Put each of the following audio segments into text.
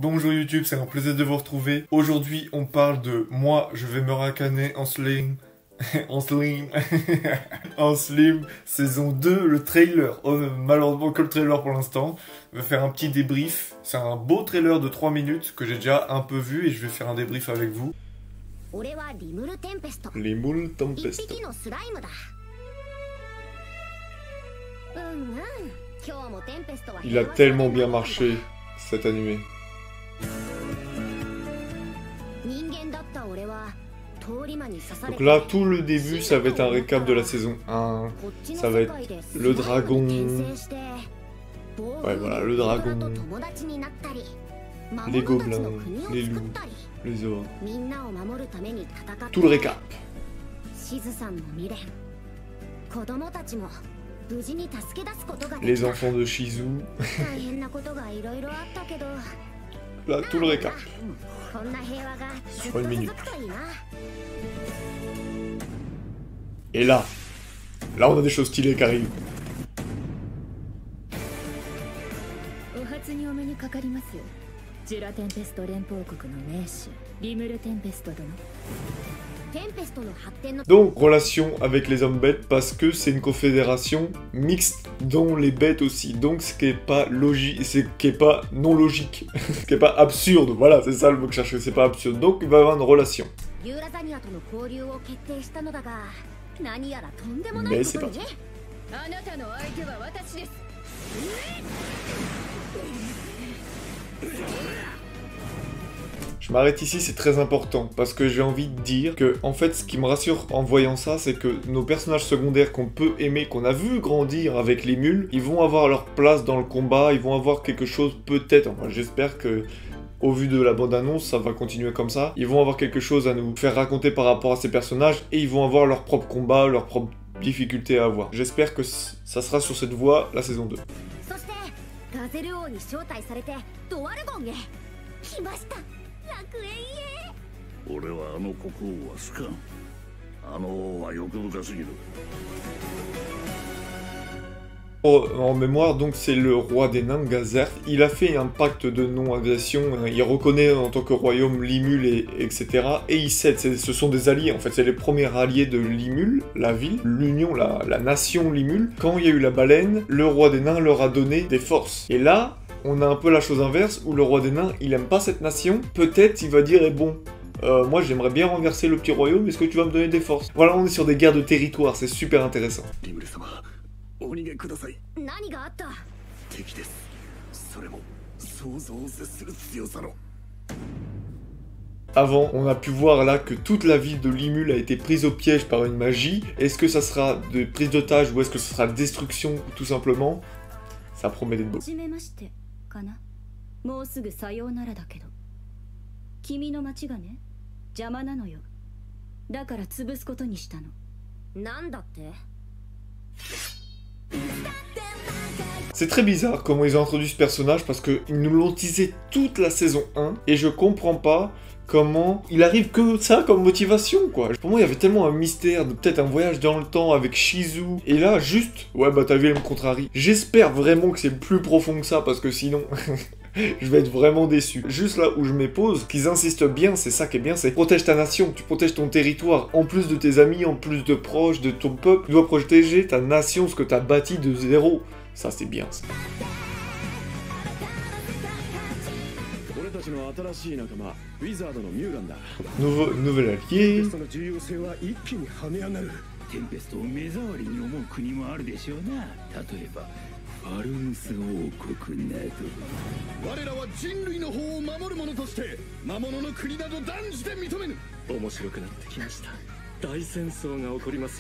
Bonjour YouTube, c'est un plaisir de vous retrouver. Aujourd'hui, on parle de moi, je vais me racaner en slim. en slim, saison 2, le trailer. Malheureusement que le trailer pour l'instant. Je vais faire un petit débrief. C'est un beau trailer de 3 minutes que j'ai déjà un peu vu et je vais faire un débrief avec vous. Limul Tempest. Il a tellement bien marché, cet animé. Donc là, tout le début, ça va être un récap de la saison 1. Ça va être le dragon. Ouais, voilà, le dragon. Les gobelins, les loups, les orques. Tout le récap. Les enfants de Shizu. Là, tout le récap. Sur 1 minute. Et là, on a des choses stylées qui arrivent. Donc, relation avec les hommes bêtes, parce que c'est une confédération mixte dont les bêtes aussi. Donc, ce qui est pas logique, ce qui est pas non logique, ce qui est pas absurde. Voilà, c'est ça le mot que je cherchais, c'est pas absurde. Donc, il va y avoir une relation. Mais c'est pas. Je m'arrête ici, c'est très important, parce que j'ai envie de dire que, en fait, ce qui me rassure en voyant ça, c'est que nos personnages secondaires qu'on peut aimer, qu'on a vu grandir avec les mules, ils vont avoir leur place dans le combat, ils vont avoir quelque chose, peut-être, enfin j'espère que, au vu de la bande-annonce, ça va continuer comme ça, ils vont avoir quelque chose à nous faire raconter par rapport à ces personnages, et ils vont avoir leur propre combat, leur propre difficulté à avoir. J'espère que ça sera sur cette voie, la saison 2. En mémoire, donc c'est le roi des nains, Gazerth. Il a fait un pacte de non-agression, il reconnaît en tant que royaume Limul, etc. Et il cède, ce sont des alliés, en fait, c'est les premiers alliés de Limul, la ville, l'union, la nation Limul. Quand il y a eu la baleine, le roi des nains leur a donné des forces. Et là, on a un peu la chose inverse, où le roi des nains, il aime pas cette nation, peut-être il va dire, eh bon, moi j'aimerais bien renverser le petit royaume, est-ce que tu vas me donner des forces? Voilà, on est sur des guerres de territoire, c'est super intéressant. Avant, on a pu voir là que toute la ville de Limul a été prise au piège par une magie. Est-ce que ça sera de prise d'otage ou est-ce que ce sera destruction tout simplement? Ça promet d'être beau. C'est très bizarre comment ils ont introduit ce personnage parce qu'ils nous l'ont teasé toute la saison 1 et je comprends pas comment il arrive que ça comme motivation quoi. Pour moi il y avait tellement un mystère, peut-être un voyage dans le temps avec Shizu et là juste, ouais bah t'as vu elle me contrarie. J'espère vraiment que c'est plus profond que ça parce que sinon... je vais être vraiment déçu. Juste là où je m'épose, qu'ils insistent bien, c'est ça qui est bien, c'est protège ta nation, tu protèges ton territoire. En plus de tes amis, en plus de proches, de ton peuple, tu dois protéger ta nation, ce que tu as bâti de zéro. Ça c'est bien ça. Nouvel allié.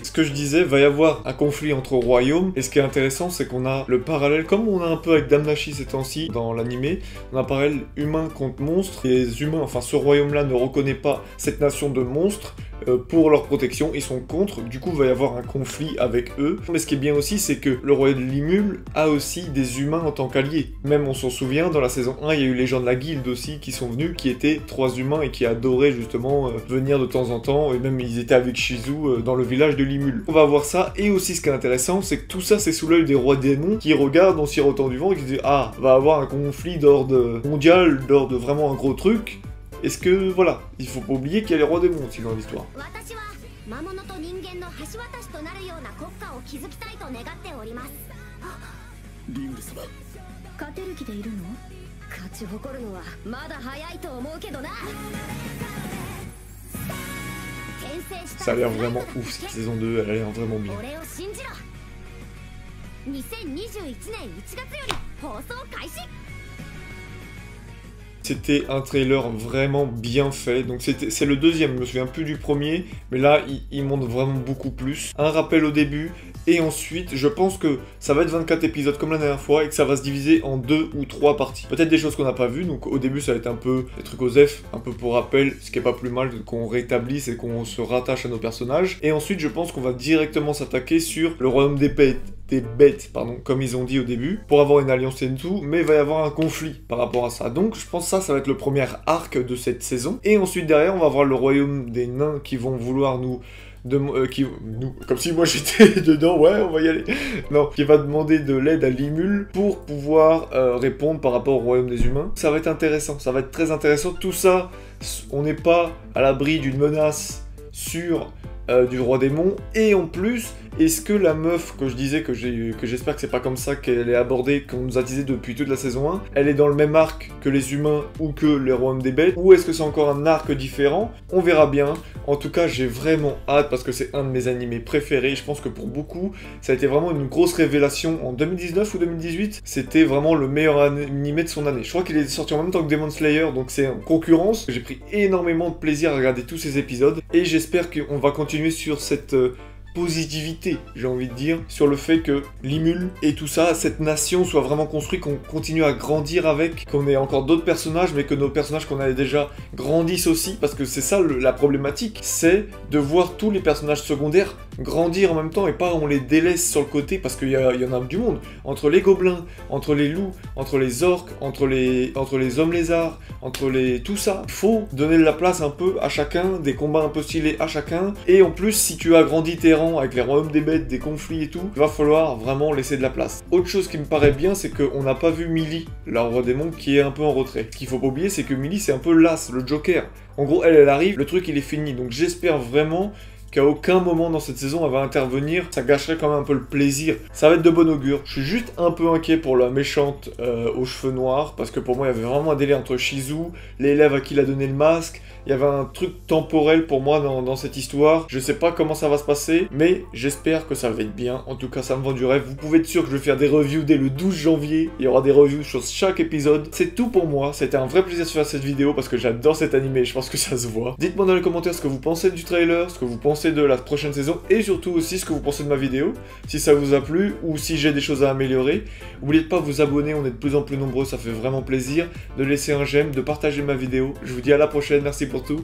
Ce que je disais, va y avoir un conflit entre royaumes, et ce qui est intéressant, c'est qu'on a le parallèle, comme on a un peu avec Damnashi ces temps-ci, dans l'animé, on a un parallèle humain contre monstre, et les humains, enfin ce royaume-là ne reconnaît pas cette nation de monstres, pour leur protection, ils sont contre, du coup il va y avoir un conflit avec eux. Mais ce qui est bien aussi, c'est que le royaume de Limul a aussi des humains en tant qu'alliés. Même on s'en souvient, dans la saison 1, il y a eu les gens de la guilde aussi qui sont venus, qui étaient 3 humains et qui adoraient justement venir de temps en temps, et même ils étaient avec avec Shizu dans le village de Limul. On va voir ça, et aussi ce qui est intéressant, c'est que tout ça c'est sous l'œil des rois démons qui regardent en sirotant du vent et qui se disent ah, va avoir un conflit d'ordre mondial, d'ordre vraiment un gros truc. Est-ce que, voilà, il faut pas oublier qu'il y a les rois démons aussi dans l'histoire. Ça a l'air vraiment ouf cette saison 2, elle a l'air vraiment bien. C'était un trailer vraiment bien fait, donc c'est le deuxième, je me souviens plus du premier, mais là il montre vraiment beaucoup plus. Un rappel au début, et ensuite je pense que ça va être 24 épisodes comme la dernière fois, et que ça va se diviser en 2 ou 3 parties. Peut-être des choses qu'on n'a pas vues, donc au début ça va être un peu des trucs aux F, un peu pour rappel, ce qui est pas plus mal qu'on rétablisse et qu'on se rattache à nos personnages. Et ensuite je pense qu'on va directement s'attaquer sur le royaume des bêtes, comme ils ont dit au début, pour avoir une alliance et tout, mais il va y avoir un conflit par rapport à ça. Donc je pense que ça va être le premier arc de cette saison. Et ensuite derrière, on va voir le royaume des nains qui vont vouloir nous, comme si moi j'étais dedans, ouais, on va y aller. Non, qui va demander de l'aide à Limul pour pouvoir répondre par rapport au royaume des humains. Ça va être intéressant, ça va être très intéressant. Tout ça, on n'est pas à l'abri d'une menace sur du roi démon, et en plus, est-ce que la meuf que je disais, que j'espère que c'est pas comme ça qu'elle est abordée, qu'on nous a teasé depuis toute la saison 1, elle est dans le même arc que les humains ou que les royaumes des bêtes, ou est-ce que c'est encore un arc différent? On verra bien. En tout cas, j'ai vraiment hâte parce que c'est un de mes animés préférés. Je pense que pour beaucoup, ça a été vraiment une grosse révélation en 2019 ou 2018. C'était vraiment le meilleur animé de son année. Je crois qu'il est sorti en même temps que Demon Slayer, donc c'est en concurrence. J'ai pris énormément de plaisir à regarder tous ces épisodes, et j'espère qu'on va continuer sur cette positivité, j'ai envie de dire, sur le fait que Limul et tout ça, cette nation soit vraiment construite, qu'on continue à grandir avec, qu'on ait encore d'autres personnages, mais que nos personnages qu'on avait déjà grandissent aussi, parce que c'est ça la problématique, c'est de voir tous les personnages secondaires grandir en même temps et pas on les délaisse sur le côté, parce qu'il y en a du monde, entre les gobelins, entre les loups, entre les orques, entre les hommes lézards, tout ça, il faut donner de la place un peu à chacun, des combats un peu stylés à chacun, et en plus si tu as grandi tes rangs avec les royaumes des bêtes, des conflits et tout, il va falloir vraiment laisser de la place. Autre chose qui me paraît bien, c'est qu'on n'a pas vu Millie, la roi démon, qui est un peu en retrait. Ce qu'il faut pas oublier, c'est que Millie c'est un peu l'as, le Joker. En gros, elle arrive, le truc il est fini, donc j'espère vraiment qu'à aucun moment dans cette saison elle va intervenir, ça gâcherait quand même un peu le plaisir. Ça va être de bon augure. Je suis juste un peu inquiet pour la méchante aux cheveux noirs, parce que pour moi il y avait vraiment un délai entre Shizu, l'élève à qui il a donné le masque, il y avait un truc temporel pour moi dans cette histoire. Je sais pas comment ça va se passer, mais j'espère que ça va être bien. En tout cas, ça me vend du rêve. Vous pouvez être sûr que je vais faire des reviews dès le 12 janvier. Il y aura des reviews sur chaque épisode. C'est tout pour moi. C'était un vrai plaisir de faire cette vidéo parce que j'adore cet animé. Je pense que ça se voit. Dites-moi dans les commentaires ce que vous pensez du trailer, ce que vous pensez de la prochaine saison et surtout aussi ce que vous pensez de ma vidéo. Si ça vous a plu ou si j'ai des choses à améliorer. N'oubliez pas de vous abonner. On est de plus en plus nombreux. Ça fait vraiment plaisir. De laisser un j'aime, de partager ma vidéo. Je vous dis à la prochaine. Merci pour tout.